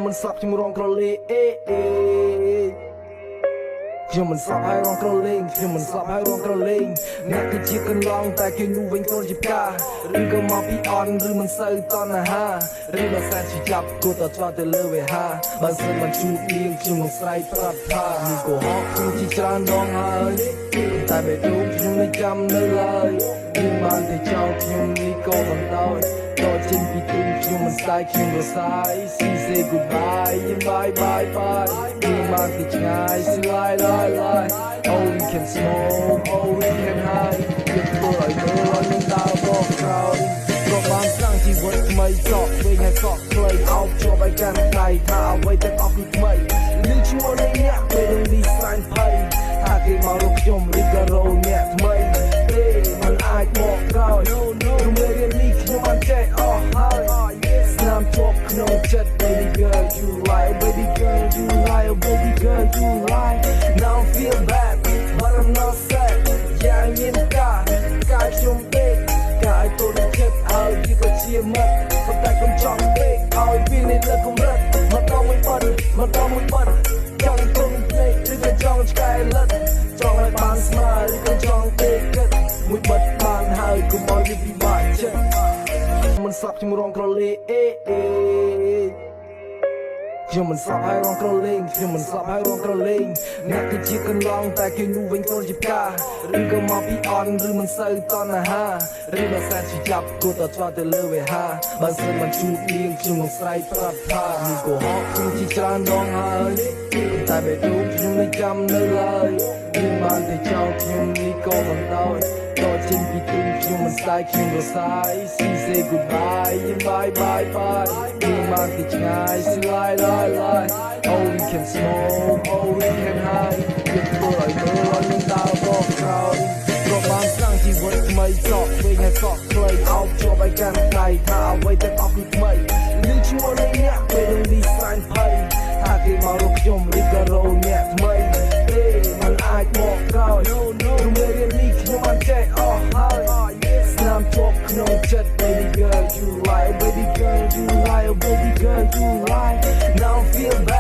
มันสับที่มือรองกระเลខ្ញុំមិនស្លាប់ហើយរងក្រលេងខ្ញុំមិនស្លាប់ហើយរងក្រលេងអ្នកគឺជាកន្លងតែគេនោះវិញខ្លួនជាផ្កាឬក៏មកពីអន់ឬមិនសូវតណ្ហាឬបើសែនជាចាប់គួរតែឆ្លងទៅលើវេហាបើសិនមិនជួបនាងខ្ញុំនឹងស្រែកប្រាប់ថានេះក៏ហកខ្ញុំជាច្រើនដងហើយតែបេះដូងខ្ញុំនៅចាំនៅឡើយខ្ញុំបានតែចោលខ្ញុំនេះក៏មិនដោយដល់ចេញពីទូខ្ញុំមិនស្ដាយខ្ញុំរសាយ say goodbye bye bye bye ខ្ញុំបានទៅឆ្ងាយ slide lie oh we can smoke oh we can hide យើងធ្វើឲ្យមើលឲ្យនឹងដើរបកក្រោយក៏បានសាំងជីវិតថ្មីសក់វិញឲ្យសក់ខ្លីអោបជាប់ឲ្យកាន់ដៃថាអ្វីទាំងអស់គឺថ្មីលឺឈ្មោះនៃអ្នកពេលនឹងនេះស្រាញ់ភ័យថាគេមករកខ្ញុំឬក៏រោអ្នកថ្មីទេមិនអាចមកក្រោយរំលែករឿងនេះខ្ញុំបានចេះអស់ហើយស្នាមជាប់ក្នុងចិត្ត baby girl you lie baby girl you lie baby girl you lie now I feel bad but I'm not sad យ៉ាងមានការខ្ញុំពេកកាយទៅនឹងចិត្តហើយវាក៏ជាមិត្តប៉ុន្តែខ្ញុំចង់ពេកឲ្យវានៅលើកម្រិតមកដល់មួយបាត់ចង់ទៅនឹងភ្នែកឬក៏ចង់ឆ្កែលិតចង់ឲ្យបានស្មើឬក៏ចង់ពេកគិតមួយបាត់បានហើយកុំឲ្យវាពិបាកចិត្តមិនស្លាប់ជំរងក្រលេខ្ញុំមិនស្លាប់ហើយរងក្រលេងខ្ញុំមិនស្លាប់ហើយរងក្រលេងអ្នកគឺជាកន្លងតែគេនោះវិញខ្លួនជាផ្កាឬក៏មកពីអន់ឬមិនសូវតណ្ហាឬបើសែនជាចាប់គួរតែឆ្លងទៅលើវេហាបើសិនមិនជួបនាងខ្ញុំនឹងស្រែកប្រាប់ថានេះក៏ហកខ្ញុំជាច្រើនដងហើយតែបេះដូងខ្ញុំនៅចាំនៅឡើយខ្ញុំបានតែចោលខ្ញុំនេះក៏មិនដោយដល់ចេញពីទូខ្ញុំមិនស្ដាយខ្ញុំរសាយ say goodbye bye bye bye ខ្ញុំបានទៅឆ្ងាយ slide lie oh we can smoke oh we can hide យើងធ្វើឲ្យមើលឲ្យនឹងដើរបកក្រោយក៏បានសាំងជីវិតថ្មីសក់វិញឲ្យសក់ខ្លីអោបជាប់ឲ្យកាន់ដៃថាអ្វីទាំងអស់គឺថ្មីលឺឈ្មោះនៃអ្នកពេលនឹងនេះស្រាញ់ភ័យថាគេមករកខ្ញុំឬក៏រោអ្នកថ្មីទេមិនអាចមកក្រោយរំលែករឿងនេះខ្ញុំបានចេះអស់ហើយស្នាមជាប់ក្នុងចិត្ត baby girl you lie baby girl you lie baby girl you lie now I feel bad